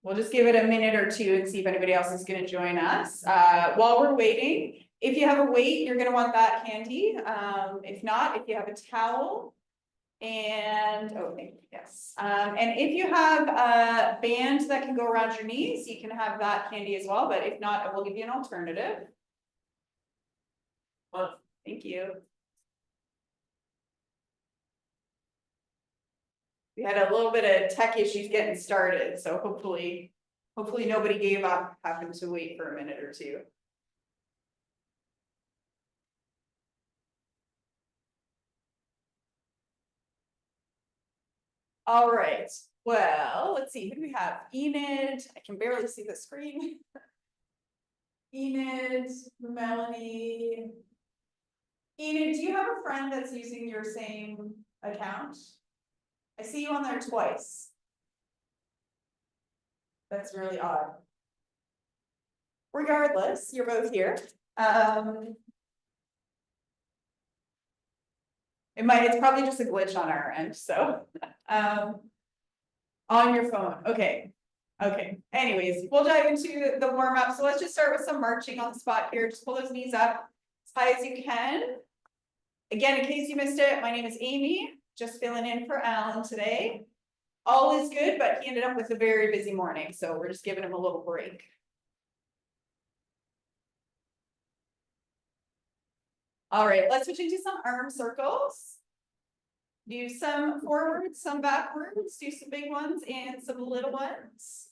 We'll just give it a minute or two and see if anybody else is gonna join us. While we're waiting, if you have a weight, you're gonna want that handy. If not, if you have a towel. And, oh, thank you, yes. And if you have a band that can go around your knees, you can have that handy as well, but if not, I will give you an alternative. Well, thank you. We had a little bit of tech issues getting started, so hopefully nobody gave up having to wait for a minute or two. All right, well, let's see, who do we have? Enid, I can barely see the screen. Enid, Melanie. Enid, do you have a friend that's using your same account? I see you on there twice. That's really odd. Regardless, you're both here. It's probably just a glitch on our end, so, on your phone, okay. Okay, anyways, we'll dive into the warm up. So let's just start with some marching on the spot here. Just pull those knees up as high as you can. Again, in case you missed it, my name is Amy, just filling in for Alan today. All is good, but he ended up with a very busy morning, so we're just giving him a little break. All right, let's switch into some arm circles. Do some forwards, some backwards, do some big ones and some little ones.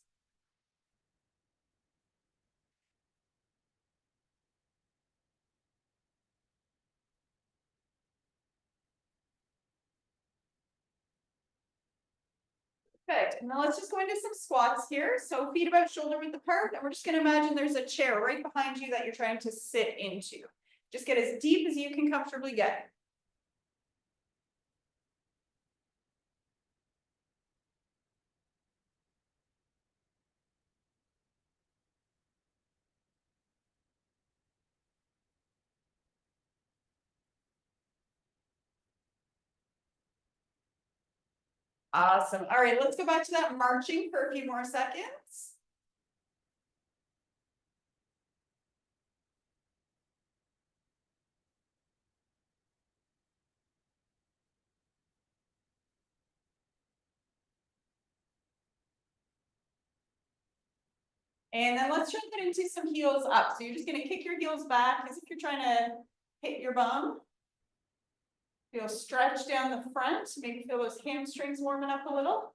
Perfect, and now let's just go into some squats here. So feet about shoulder width apart, and we're just gonna imagine there's a chair right behind you that you're trying to sit into. Just get as deep as you can comfortably get. Awesome, all right, let's go back to that marching for a few more seconds. And then let's jump it into some heels up. So you're just gonna kick your heels back as if you're trying to hit your bum. Feel stretch down the front, maybe feel those hamstrings warming up a little.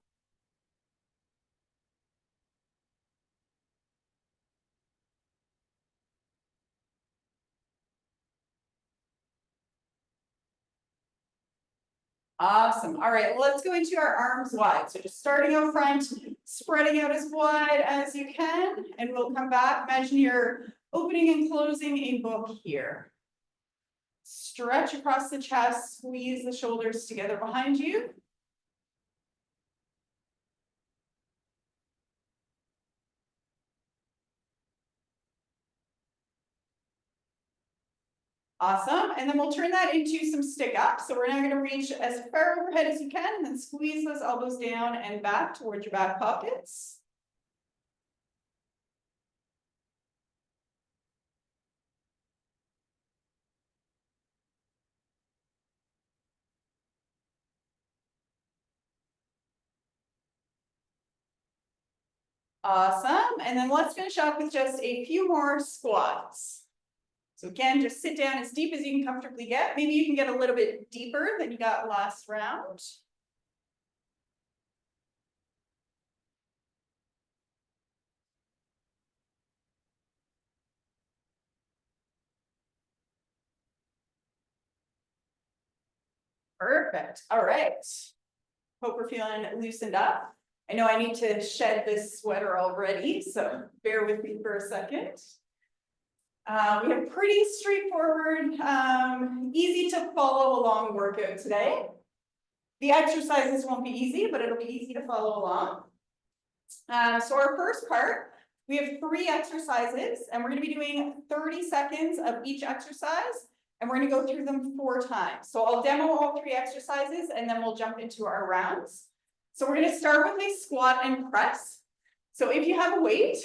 Awesome. All right, let's go into our arms wide. So just starting out front, spreading out as wide as you can, and we'll come back. Imagine you're opening and closing a book here. Stretch across the chest, squeeze the shoulders together behind you. Awesome, and then we'll turn that into some stick up. So we're now going to reach as far overhead as you can, and then squeeze those elbows down and back towards your back pockets. Awesome, and then let's finish up with just a few more squats. So again, just sit down as deep as you can comfortably get. Maybe you can get a little bit deeper than you got last round. Perfect, all right. Hope we're feeling loosened up. I know I need to shed this sweater already, so bear with me for a second. We have pretty straightforward, easy to follow along workout today. The exercises won't be easy, but it'll be easy to follow along. So our first part, we have 3 exercises, and we're going to be doing 30 seconds of each exercise, and we're going to go through them 4 times. So I'll demo all 3 exercises, and then we'll jump into our rounds. So we're going to start with a squat and press. So if you have a weight,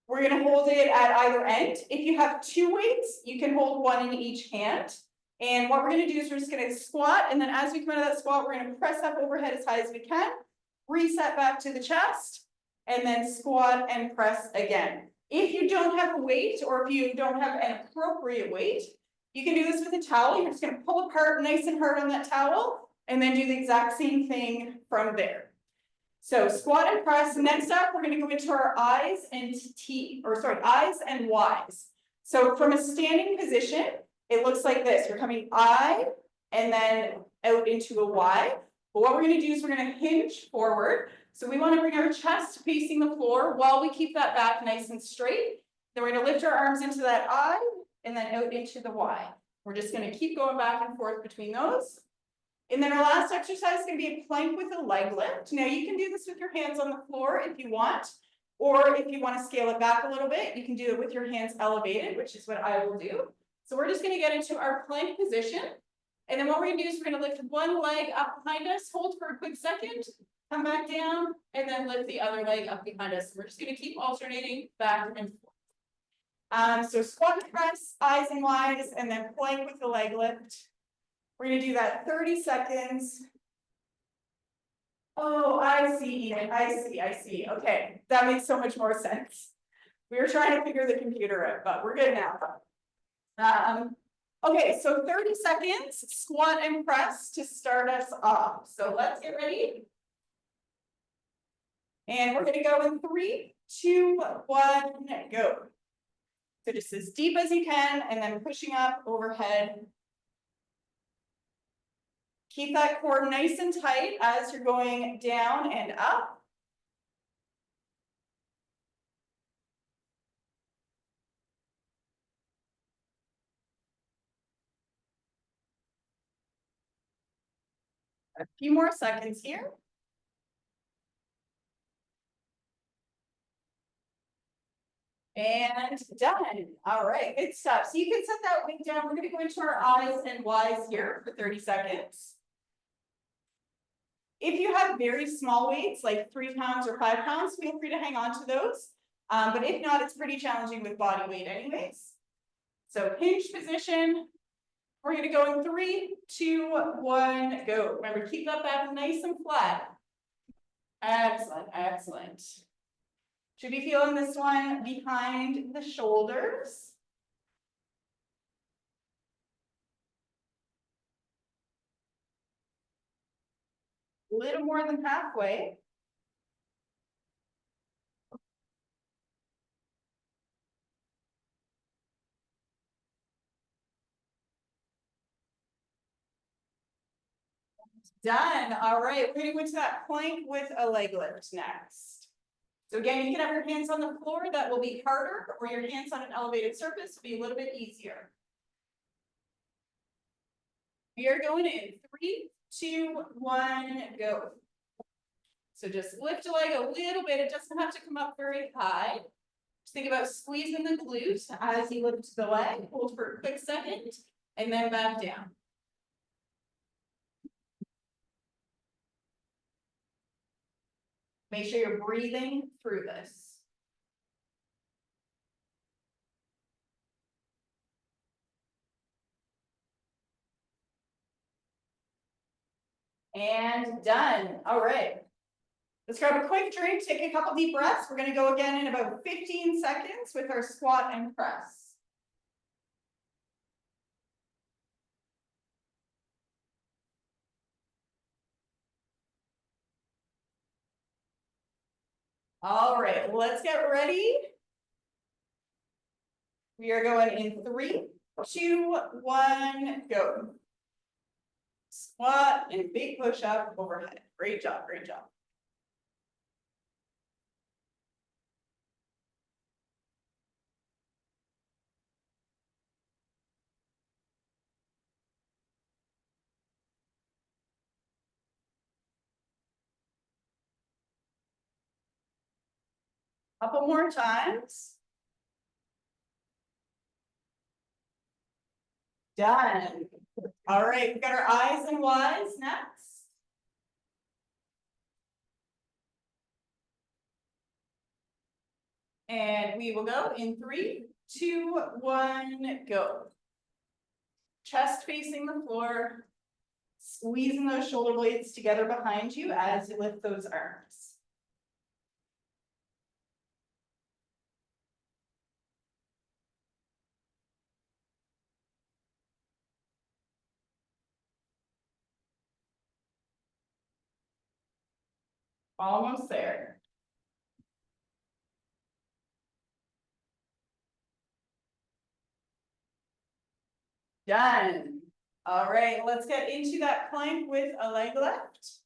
we're gonna hold it at either end. If you have two weights, you can hold one in each hand. And what we're gonna do is we're just gonna squat, and then as we come out of that squat, we're gonna press up overhead as high as we can, reset back to the chest, and then squat and press again. If you don't have a weight, or if you don't have an appropriate weight, you can do this with a towel. You're just gonna pull apart nice and hard on that towel, and then do the exact same thing from there. So squat and press. Next up, we're going to go into our I's and I's and Y's. So from a standing position, it looks like this. You're coming I and then out into a Y. But what we're going to do is we're going to hinge forward. So we want to bring our chest facing the floor while we keep that back nice and straight. Then we're going to lift our arms into that I and then out into the Y. We're just going to keep going back and forth between those. And then our last exercise is going to be a plank with a leg lift. Now you can do this with your hands on the floor if you want, or if you want to scale it back a little bit, you can do it with your hands elevated, which is what I will do. So we're just going to get into our plank position. And then what we're going to do is we're going to lift one leg up behind us, hold for a quick second, come back down, and then lift the other leg up behind us. We're just going to keep alternating back and forth. So squat, press, I's and Y's, and then plank with the leg lift. We're going to do that 30 seconds. Oh, I see, Ian. I see. Okay, that makes so much more sense. We were trying to figure the computer out, but we're good now. Okay, so 30 seconds, squat and press to start us off. So let's get ready. And we're going to go in 3, 2, 1, go. So just as deep as you can, and then pushing up overhead. Keep that core nice and tight as you're going down and up. A few more seconds here. And done. All right, good stuff. So you can set that weight down. We're going to go into our I's and Y's here for 30 seconds. If you have very small weights, like 3 pounds or 5 pounds, feel free to hang on to those. But if not, it's pretty challenging with body weight anyways. So hinge position. We're going to go in 3, 2, 1, go. Remember, keep that back nice and flat. Excellent, excellent. Should be feeling this one behind the shoulders. A little more than halfway. Done. All right, we're going to go into that plank with a leg lift next. So again, you can have your hands on the floor, that will be harder, or your hands on an elevated surface will be a little bit easier. We are going in 3, 2, 1, go. So just lift a leg a little bit. It doesn't have to come up very high. Just think about squeezing the glutes as you lift the leg. Hold for a quick second, and then back down. Make sure you're breathing through this. And done. All right. Let's grab a quick drink, take a couple deep breaths. We're going to go again in about 15 seconds with our squat and press. All right, let's get ready. We are going in 3, 2, 1, go. Squat and big push up overhead. Great job, great job. Couple more times. Done. All right, we've got our I's and Y's next. And we will go in 3, 2, 1, go. Chest facing the floor, squeezing those shoulder blades together behind you as you lift those arms. Almost there. Done. All right, let's get into that plank with a leg lift.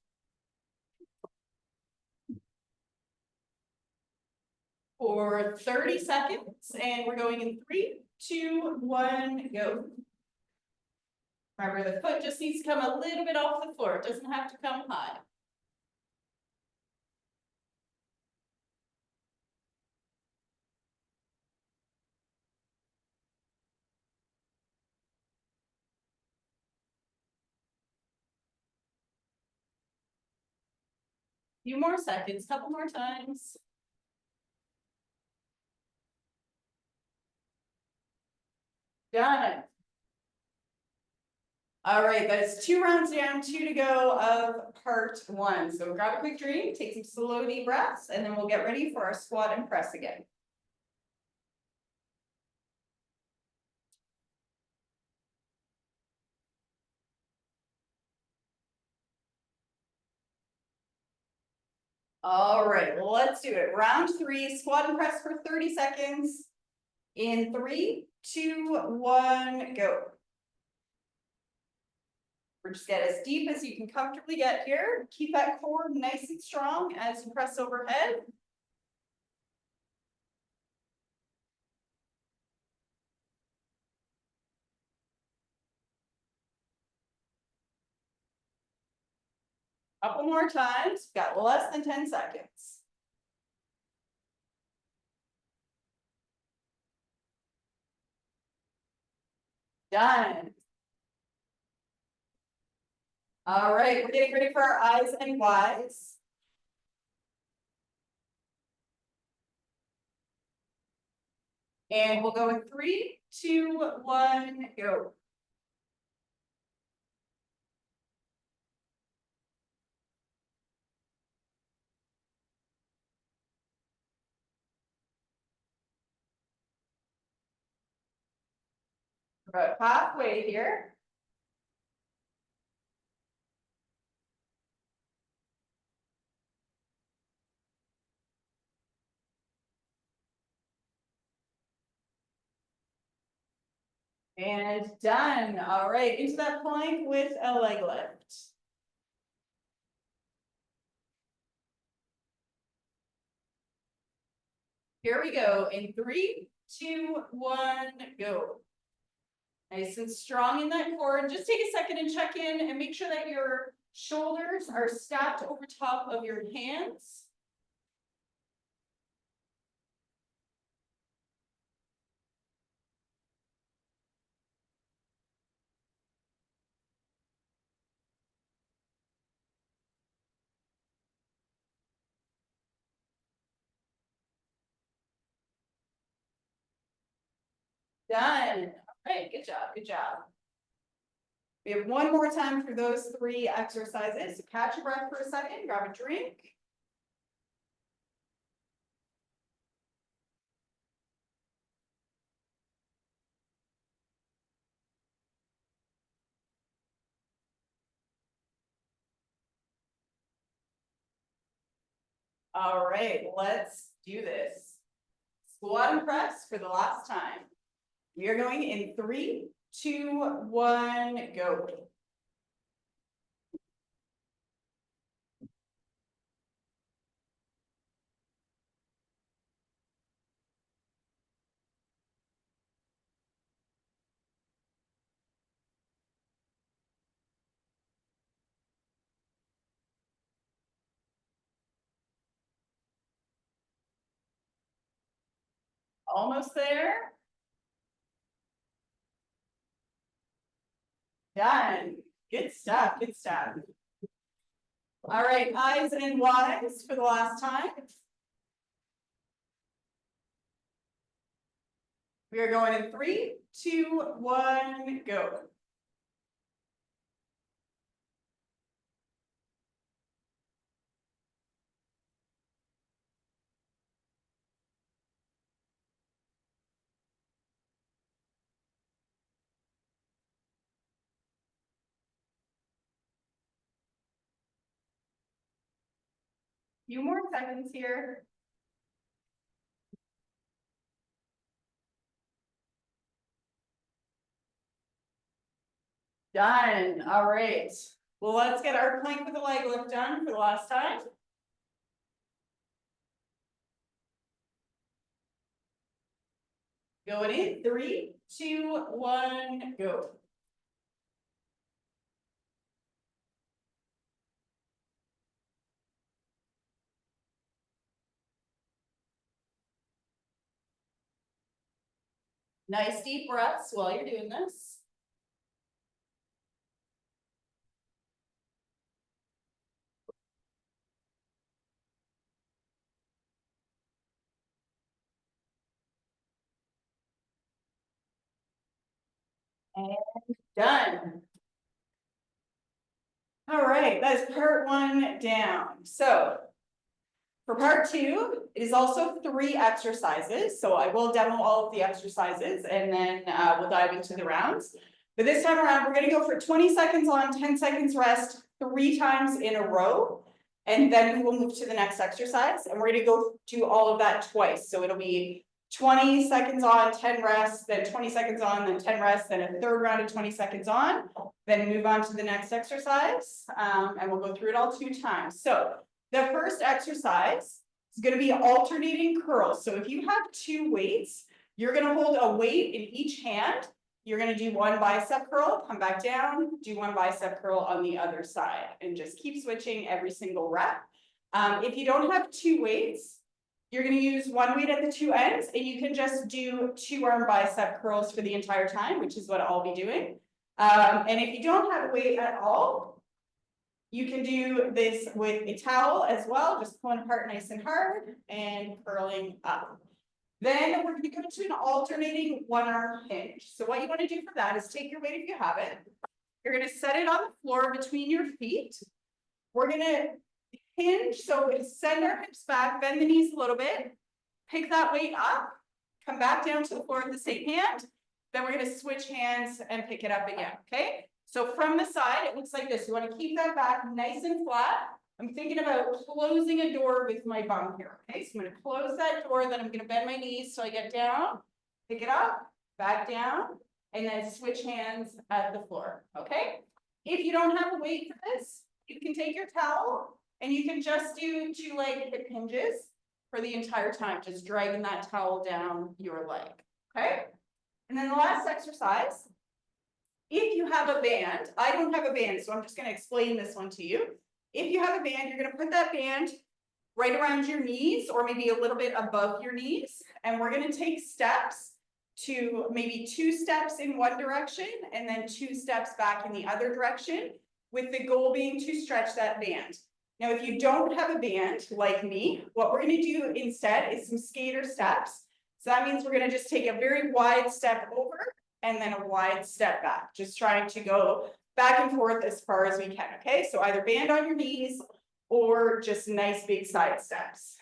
For 30 seconds, and we're going in 3, 2, 1, go. Remember, the foot just needs to come a little bit off the floor. It doesn't have to come high. Few more seconds, couple more times. Done. All right, that's 2 rounds down, 2 to go of part 1. So grab a quick drink, take some slow deep breaths, and then we'll get ready for our squat and press again. All right, let's do it. Round 3, squat and press for 30 seconds. In 3, 2, 1, go. Or just get as deep as you can comfortably get here. Keep that core nice and strong as you press overhead. Couple more times. Got less than 10 seconds. Done. All right, we're getting ready for our eyes and Ys. And we'll go in 3, 2, 1, go. We're about halfway here. And done. All right, into that plank with a leg lift. Here we go in 3, 2, 1, go. Nice and strong in that core. Just take a second and check in and make sure that your shoulders are stacked over top of your hands. Done. All right, good job, good job. We have one more time for those 3 exercises. So catch your breath for a second, grab a drink. All right, let's do this. Squat and press for the last time. We are going in 3, 2, 1, go. Almost there. Done. Good stuff, good stuff. All right, eyes and Ys for the last time. We are going in 3, 2, 1, go. Few more seconds here. Done. All right. Well, let's get our plank with the leg lift done for the last time. Going in 3, 2, 1, go. Nice deep breaths while you're doing this. And done. All right, that's part 1 down. So for part 2, it is also 3 exercises. So I will demo all of the exercises and then we'll dive into the rounds. But this time around, we're gonna go for 20 seconds on, 10 seconds rest, 3 times in a row. And then we will move to the next exercise and we're gonna go do all of that twice. So it'll be 20 seconds on, 10 rest, then 20 seconds on, then 10 rest, then a third round of 20 seconds on, then move on to the next exercise. And we'll go through it all 2 times. So the first exercise is going to be alternating curls. So if you have 2 weights, you're going to hold a weight in each hand. You're going to do 1 bicep curl, come back down, do 1 bicep curl on the other side, and just keep switching every single rep. If you don't have 2 weights, you're going to use 1 weight at the 2 ends, and you can just do 2 arm bicep curls for the entire time, which is what I'll be doing. And if you don't have a weight at all, you can do this with a towel as well, just pulling apart nice and hard and curling up. Then we're going to go to an alternating 1-arm hinge. So what you want to do for that is take your weight if you have it. You're going to set it on the floor between your feet. We're going to hinge, so send our hips back, bend the knees a little bit, pick that weight up, come back down to the floor with the same hand. Then we're going to switch hands and pick it up again, okay? So from the side, it looks like this. You want to keep that back nice and flat. I'm thinking about closing a door with my bum here, okay? So I'm going to close that door, then I'm going to bend my knees so I get down, pick it up, back down, and then switch hands at the floor, okay? If you don't have a weight for this, you can take your towel and you can just do 2-leg hip hinges for the entire time, just dragging that towel down your leg, okay? And then the last exercise, if you have a band, I don't have a band, so I'm just going to explain this one to you. If you have a band, you're going to put that band right around your knees or maybe a little bit above your knees. And we're going to take steps to maybe 2 steps in one direction and then 2 steps back in the other direction, with the goal being to stretch that band. Now, if you don't have a band like me, what we're going to do instead is some skater steps. So that means we're going to just take a very wide step over and then a wide step back, just trying to go back and forth as far as we can, okay? So either band on your knees or just nice big side steps.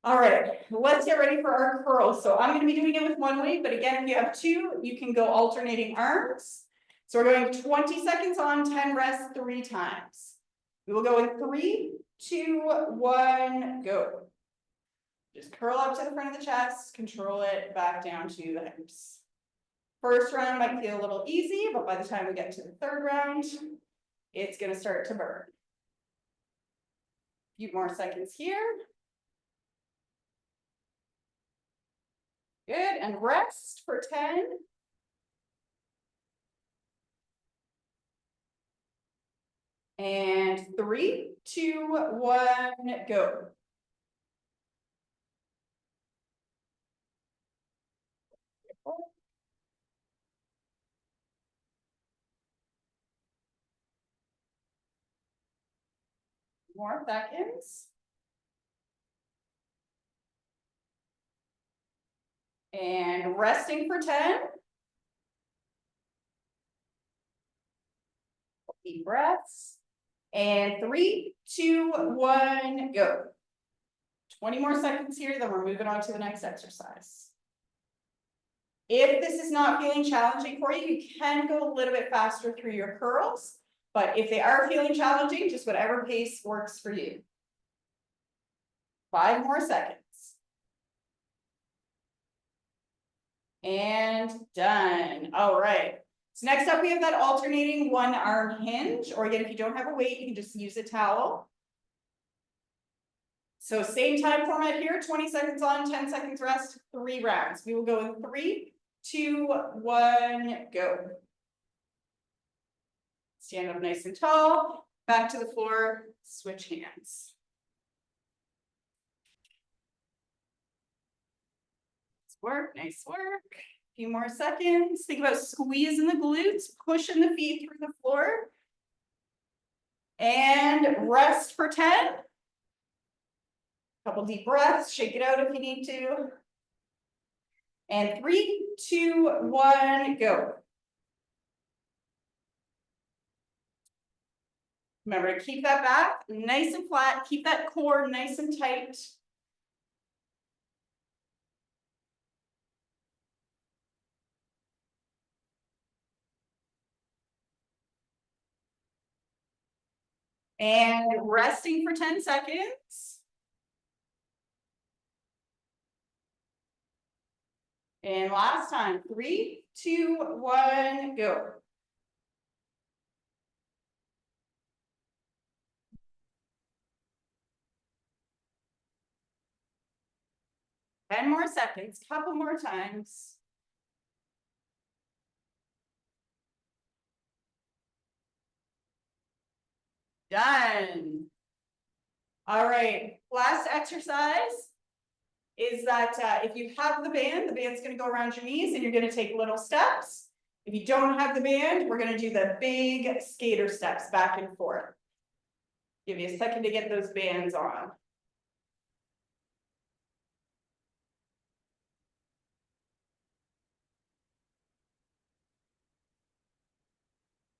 All right, let's get ready for our curls. So I'm going to be doing it with 1 weight, but again, if you have 2, you can go alternating arms. So we're going 20 seconds on, 10 rest, 3 times. We will go in 3, 2, 1, go. Just curl up to the front of the chest, control it back down to the hips. First round might feel a little easy, but by the time we get to the 3rd round, it's going to start to burn. A few more seconds here. Good, and rest for 10. And 3, 2, 1, go. More seconds. And resting for 10. Deep breaths. And 3, 2, 1, go. 20 more seconds here, then we're moving on to the next exercise. If this is not feeling challenging for you, you can go a little bit faster through your curls. But if they are feeling challenging, just whatever pace works for you. 5 more seconds. And done. All right. So next up, we have that alternating one arm hinge, or again, if you don't have a weight, you can just use a towel. So same time format here, 20 seconds on, 10 seconds rest, 3 rounds. We will go in 3, 2, 1, go. Stand up nice and tall, back to the floor, switch hands. Nice work. A few more seconds. Think about squeezing the glutes, pushing the feet through the floor. And rest for 10. Couple deep breaths, shake it out if you need to. And 3, 2, 1, go. Remember to keep that back nice and flat, keep that core nice and tight. And resting for 10 seconds. And last time, 3, 2, 1, go. Ten more seconds, couple more times. Done. All right, last exercise is that if you have the band's gonna go around your knees and you're gonna take little steps. If you don't have the band, we're gonna do the big skater steps back and forth. Give you a second to get those bands on.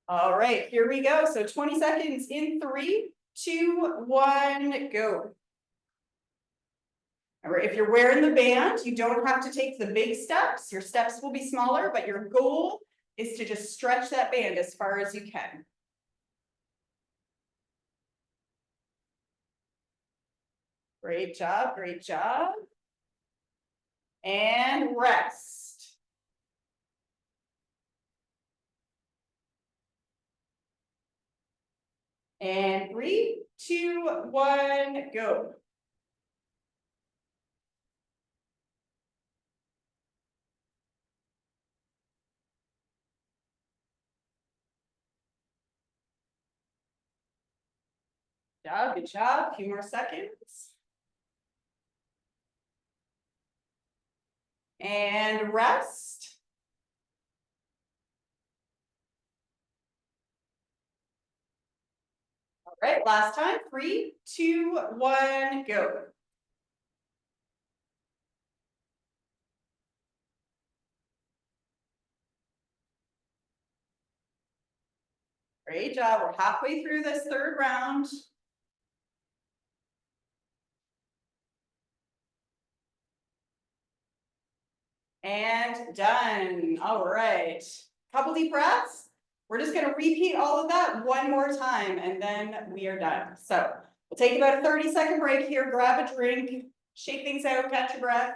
All right, here we go. So 20 seconds in 3, 2, 1, go. Remember, if you're wearing the band, you don't have to take the big steps. Your steps will be smaller, but your goal is to just stretch that band as far as you can. Great job, great job. And rest. And 3, 2, 1, go. Good job. A few more seconds. And rest. All right, last time. 3, 2, 1, go. Great job. We're halfway through this third round. And done. All right. Couple deep breaths. We're just going to repeat all of that one more time and then we are done. So we'll take about a 30-second break here, grab a drink, shake things out, catch your breath.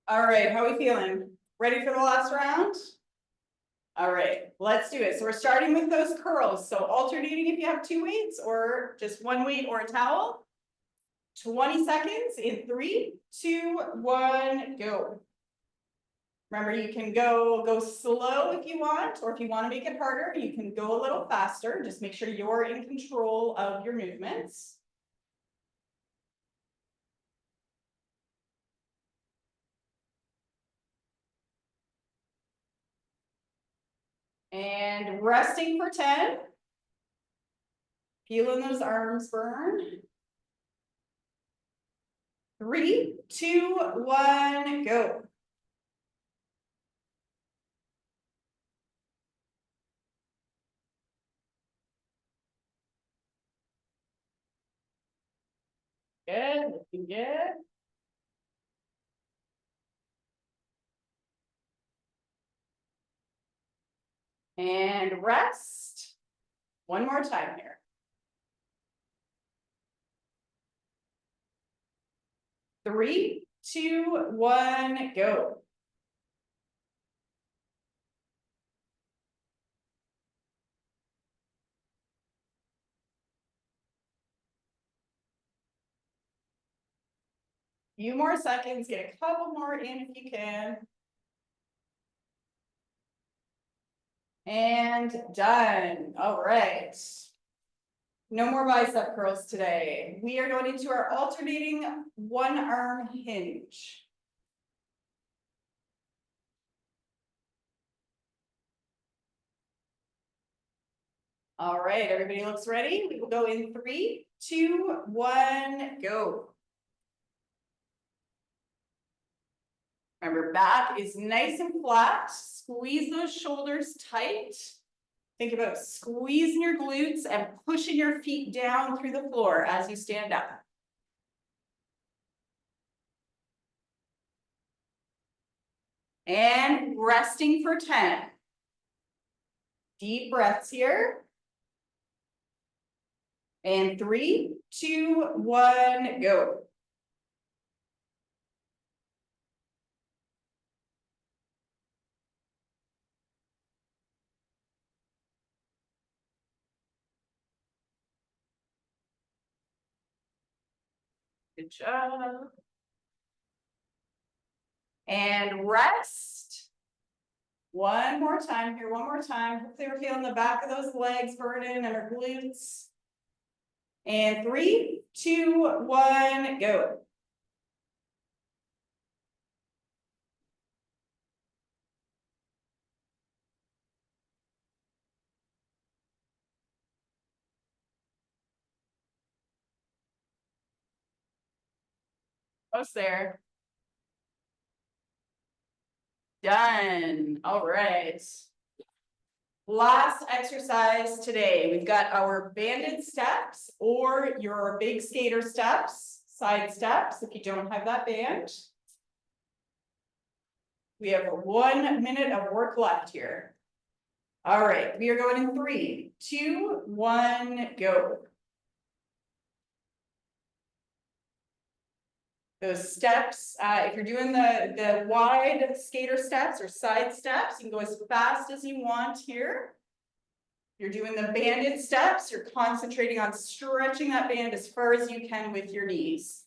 All right, how are we feeling? Ready for the last round? All right, let's do it. So we're starting with those curls. So alternating if you have 2 weights or just 1 weight or a towel. 20 seconds in 3, 2, 1, go. Remember, you can go slow if you want, or if you want to make it harder, you can go a little faster. Just make sure you're in control of your movements. And resting for 10. Feeling those arms burn. 3, 2, 1, go. Good, looking good. And rest. One more time here. 3, 2, 1, go. Few more seconds, get a couple more in if you can. And done. All right. No more bicep curls today. We are going into our alternating one arm hinge. All right, everybody looks ready. We will go in 3, 2, 1, go. Remember, back is nice and flat. Squeeze those shoulders tight. Think about squeezing your glutes and pushing your feet down through the floor as you stand up. And resting for 10. Deep breaths here. And 3, 2, 1, go. Good job. And rest. One more time here, one more time. Hopefully we're feeling the back of those legs burning and our glutes. And 3, 2, 1, go. Almost there. Done. All right. Last exercise today. We've got our banded steps or your big skater steps, side steps if you don't have that band. We have 1 minute of work left here. All right, we are going in 3, 2, 1, go. Those steps, if you're doing the wide skater steps or side steps, you can go as fast as you want here. You're doing the banded steps, you're concentrating on stretching that band as far as you can with your knees.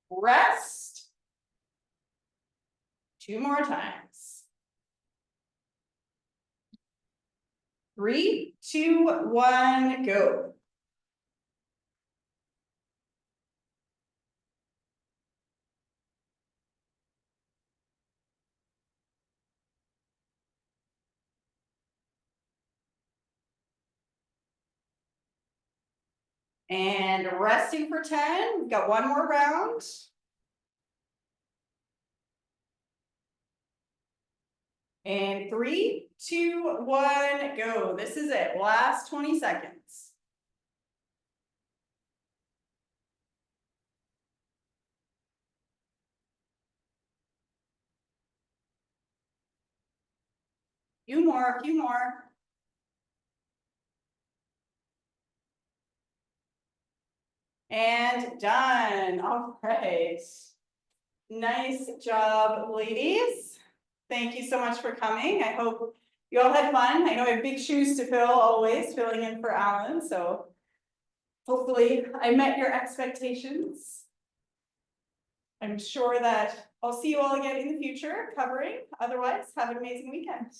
Rest. 2 more times. 3, 2, 1, go. And resting for 10, we've got 1 more round. And 3, 2, 1, go. This is it, last 20 seconds. Few more, few more. And done. All right. Nice job, ladies. Thank you so much for coming. I hope you all had fun. I know I have big shoes to fill always, filling in for Alan. So hopefully I met your expectations. I'm sure that I'll see you all again in the future covering. Otherwise, have an amazing weekend.